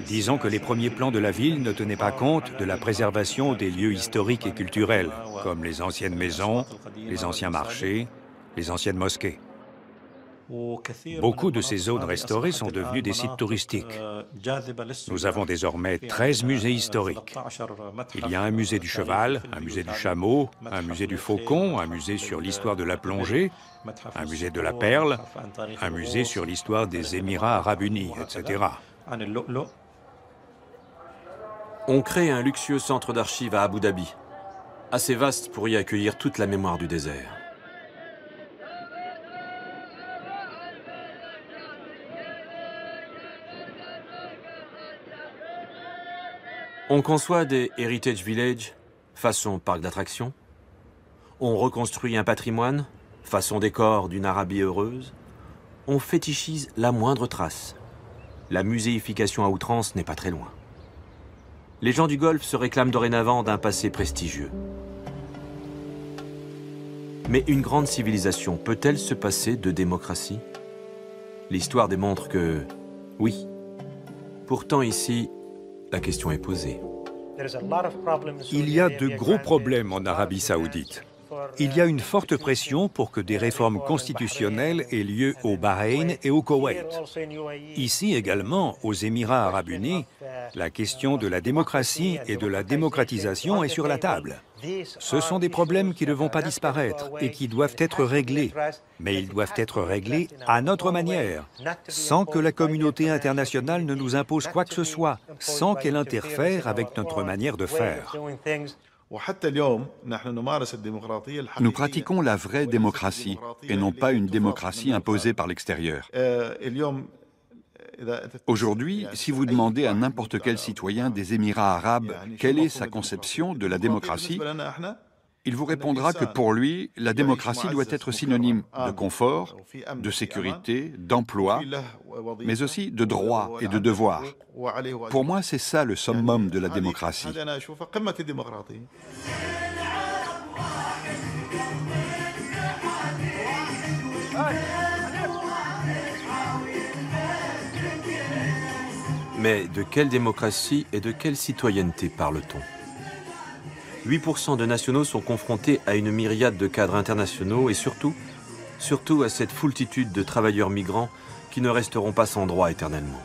disons que les premiers plans de la ville ne tenaient pas compte de la préservation des lieux historiques et culturels, comme les anciennes maisons, les anciens marchés, les anciennes mosquées. Beaucoup de ces zones restaurées sont devenues des sites touristiques. Nous avons désormais 13 musées historiques. Il y a un musée du cheval, un musée du chameau, un musée du faucon, un musée sur l'histoire de la plongée, un musée de la perle, un musée sur l'histoire des Émirats arabes unis, etc. On crée un luxueux centre d'archives à Abu Dhabi, assez vaste pour y accueillir toute la mémoire du désert. On conçoit des Heritage Village, façon parc d'attractions. On reconstruit un patrimoine, façon décor d'une Arabie heureuse. On fétichise la moindre trace. La muséification à outrance n'est pas très loin. Les gens du Golfe se réclament dorénavant d'un passé prestigieux. Mais une grande civilisation peut-elle se passer de démocratie? L'histoire démontre que oui. Pourtant ici, la question est posée. Il y a de gros problèmes en Arabie saoudite. Il y a une forte pression pour que des réformes constitutionnelles aient lieu au Bahreïn et au Koweït. Ici également, aux Émirats arabes unis, la question de la démocratie et de la démocratisation est sur la table. Ce sont des problèmes qui ne vont pas disparaître et qui doivent être réglés. Mais ils doivent être réglés à notre manière, sans que la communauté internationale ne nous impose quoi que ce soit, sans qu'elle interfère avec notre manière de faire. Nous pratiquons la vraie démocratie et non pas une démocratie imposée par l'extérieur. Aujourd'hui, si vous demandez à n'importe quel citoyen des Émirats arabes quelle est sa conception de la démocratie, il vous répondra que pour lui, la démocratie doit être synonyme de confort, de sécurité, d'emploi, mais aussi de droits et de devoirs. Pour moi, c'est ça le summum de la démocratie. Mais de quelle démocratie et de quelle citoyenneté parle-t-on? 8% de nationaux sont confrontés à une myriade de cadres internationaux et surtout à cette foultitude de travailleurs migrants qui ne resteront pas sans droit éternellement.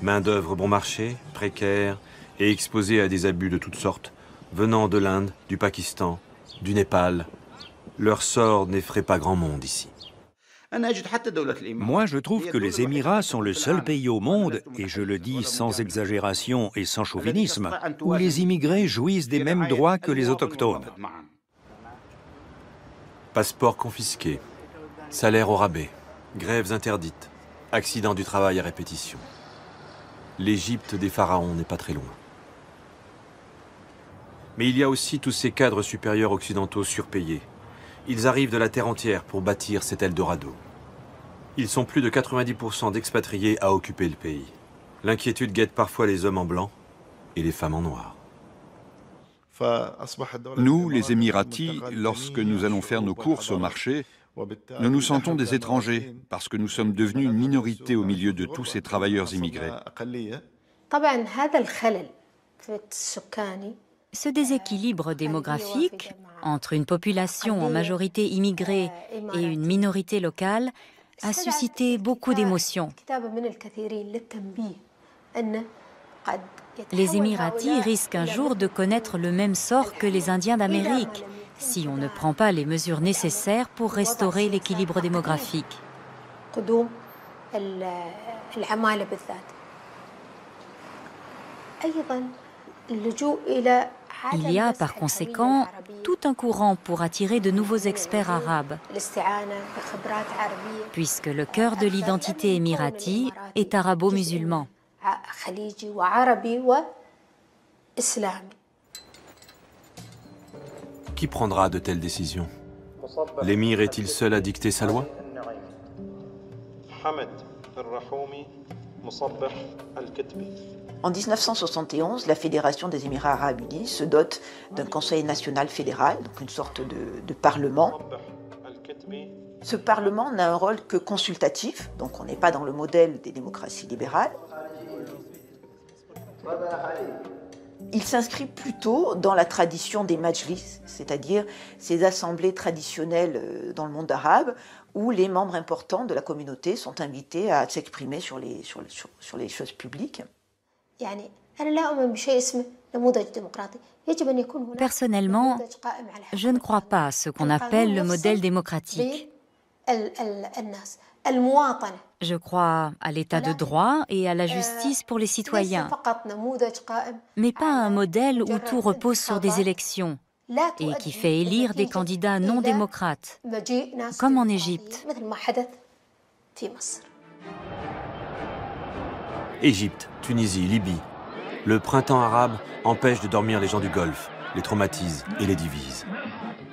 Main-d'œuvre bon marché, précaire et exposée à des abus de toutes sortes, venant de l'Inde, du Pakistan, du Népal, leur sort n'effraie pas grand monde ici. Moi, je trouve que les Émirats sont le seul pays au monde, et je le dis sans exagération et sans chauvinisme, où les immigrés jouissent des mêmes droits que les autochtones. Passeports confisqués, salaires au rabais, grèves interdites, accidents du travail à répétition. L'Égypte des pharaons n'est pas très loin. Mais il y a aussi tous ces cadres supérieurs occidentaux surpayés. Ils arrivent de la terre entière pour bâtir cet Eldorado. Ils sont plus de 90% d'expatriés à occuper le pays. L'inquiétude guette parfois les hommes en blanc et les femmes en noir. Nous, les Émiratis, lorsque nous allons faire nos courses au marché, nous nous sentons des étrangers parce que nous sommes devenus une minorité au milieu de tous ces travailleurs immigrés. Ce déséquilibre démographique entre une population en majorité immigrée et une minorité locale a suscité beaucoup d'émotions. Les Émiratis risquent un jour de connaître le même sort que les Indiens d'Amérique si on ne prend pas les mesures nécessaires pour restaurer l'équilibre démographique. Il y a par conséquent tout un courant pour attirer de nouveaux experts arabes, puisque le cœur de l'identité émirati est arabo-musulman. Qui prendra de telles décisions? L'émir est-il seul à dicter sa loi? En 1971, la Fédération des Émirats arabes unis se dote d'un Conseil national fédéral, donc une sorte de parlement. Ce parlement n'a un rôle que consultatif, donc on n'est pas dans le modèle des démocraties libérales. Il s'inscrit plutôt dans la tradition des majlis, c'est-à-dire ces assemblées traditionnelles dans le monde arabe où les membres importants de la communauté sont invités à s'exprimer sur les choses publiques. Personnellement, je ne crois pas à ce qu'on appelle le modèle démocratique. Je crois à l'état de droit et à la justice pour les citoyens, mais pas un modèle où tout repose sur des élections et qui fait élire des candidats non démocrates, comme en Égypte. Égypte, Tunisie, Libye. Le printemps arabe empêche de dormir les gens du Golfe, les traumatise et les divise.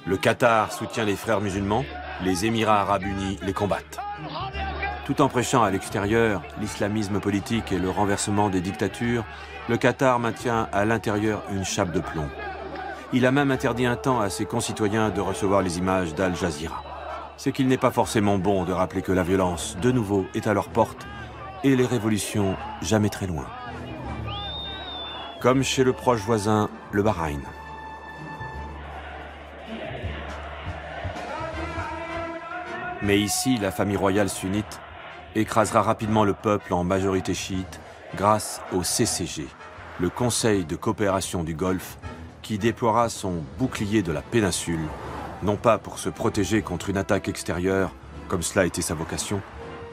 Le Qatar soutient les frères musulmans, les Émirats arabes unis les combattent. Tout en prêchant à l'extérieur l'islamisme politique et le renversement des dictatures, le Qatar maintient à l'intérieur une chape de plomb. Il a même interdit un temps à ses concitoyens de recevoir les images d'Al Jazeera. C'est qu'il n'est pas forcément bon de rappeler que la violence, de nouveau, est à leur porte et les révolutions jamais très loin. Comme chez le proche voisin, le Bahreïn. Mais ici, la famille royale sunnite écrasera rapidement le peuple en majorité chiite grâce au CCG, le Conseil de coopération du Golfe, qui déploiera son bouclier de la péninsule, non pas pour se protéger contre une attaque extérieure, comme cela était sa vocation,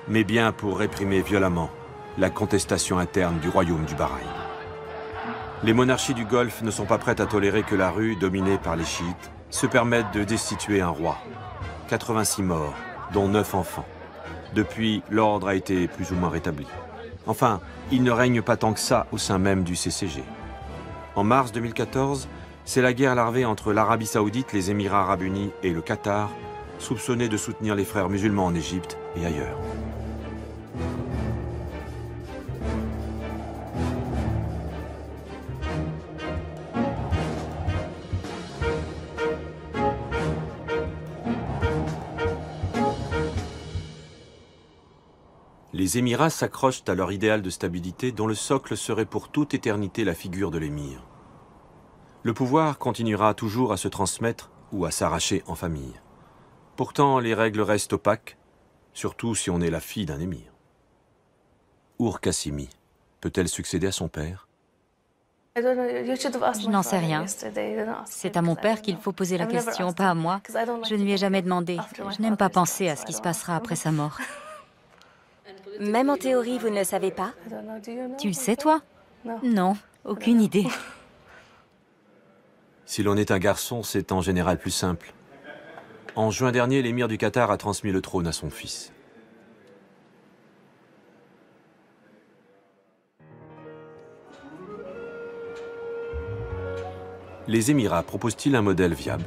mais bien pour réprimer violemment la contestation interne du royaume du Bahreïn. Les monarchies du Golfe ne sont pas prêtes à tolérer que la rue, dominée par les chiites, se permette de destituer un roi. 86 morts, dont 9 enfants. Depuis, l'ordre a été plus ou moins rétabli. Enfin, il ne règne pas tant que ça au sein même du CCG. En mars 2014, c'est la guerre larvée entre l'Arabie saoudite, les Émirats arabes unis et le Qatar, soupçonnés de soutenir les frères musulmans en Égypte et ailleurs. Les Émirats s'accrochent à leur idéal de stabilité dont le socle serait pour toute éternité la figure de l'émir. Le pouvoir continuera toujours à se transmettre ou à s'arracher en famille. Pourtant, les règles restent opaques, surtout si on est la fille d'un émir. Our Qasimi peut-elle succéder à son père? Je n'en sais rien. C'est à mon père qu'il faut poser la question, pas à moi. Je ne lui ai jamais demandé. Je n'aime pas penser à ce qui se passera après sa mort. Même en théorie, vous ne le savez pas? Tu le sais, toi? Non, aucune idée. Si l'on est un garçon, c'est en général plus simple. En juin dernier, l'émir du Qatar a transmis le trône à son fils. Les Émirats proposent-ils un modèle viable?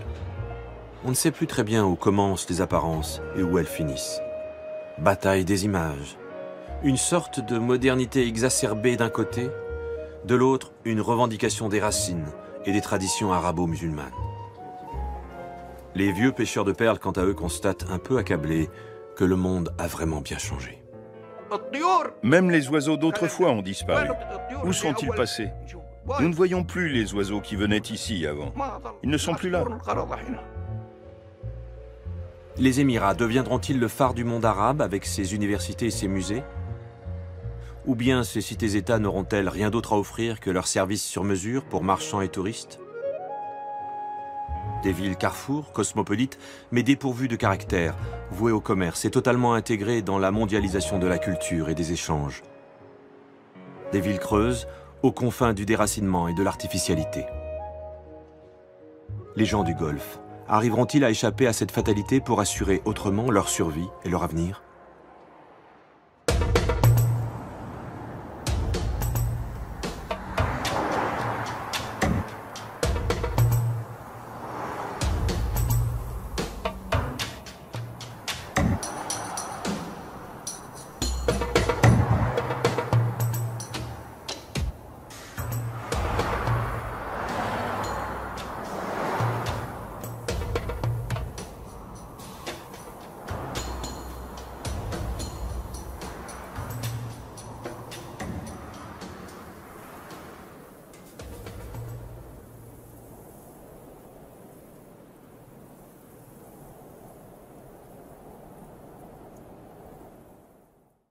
On ne sait plus très bien où commencent les apparences et où elles finissent. Bataille des images. Une sorte de modernité exacerbée d'un côté, de l'autre, une revendication des racines et des traditions arabo-musulmanes. Les vieux pêcheurs de perles, quant à eux, constatent un peu accablés que le monde a vraiment bien changé. Même les oiseaux d'autrefois ont disparu. Où sont-ils passés? Nous ne voyons plus les oiseaux qui venaient ici avant. Ils ne sont plus là. Les Émirats deviendront-ils le phare du monde arabe avec ses universités et ses musées? Ou bien ces cités-États n'auront-elles rien d'autre à offrir que leurs services sur mesure pour marchands et touristes? Des villes carrefours, cosmopolites, mais dépourvues de caractère, vouées au commerce et totalement intégrées dans la mondialisation de la culture et des échanges. Des villes creuses, aux confins du déracinement et de l'artificialité. Les gens du Golfe arriveront-ils à échapper à cette fatalité pour assurer autrement leur survie et leur avenir?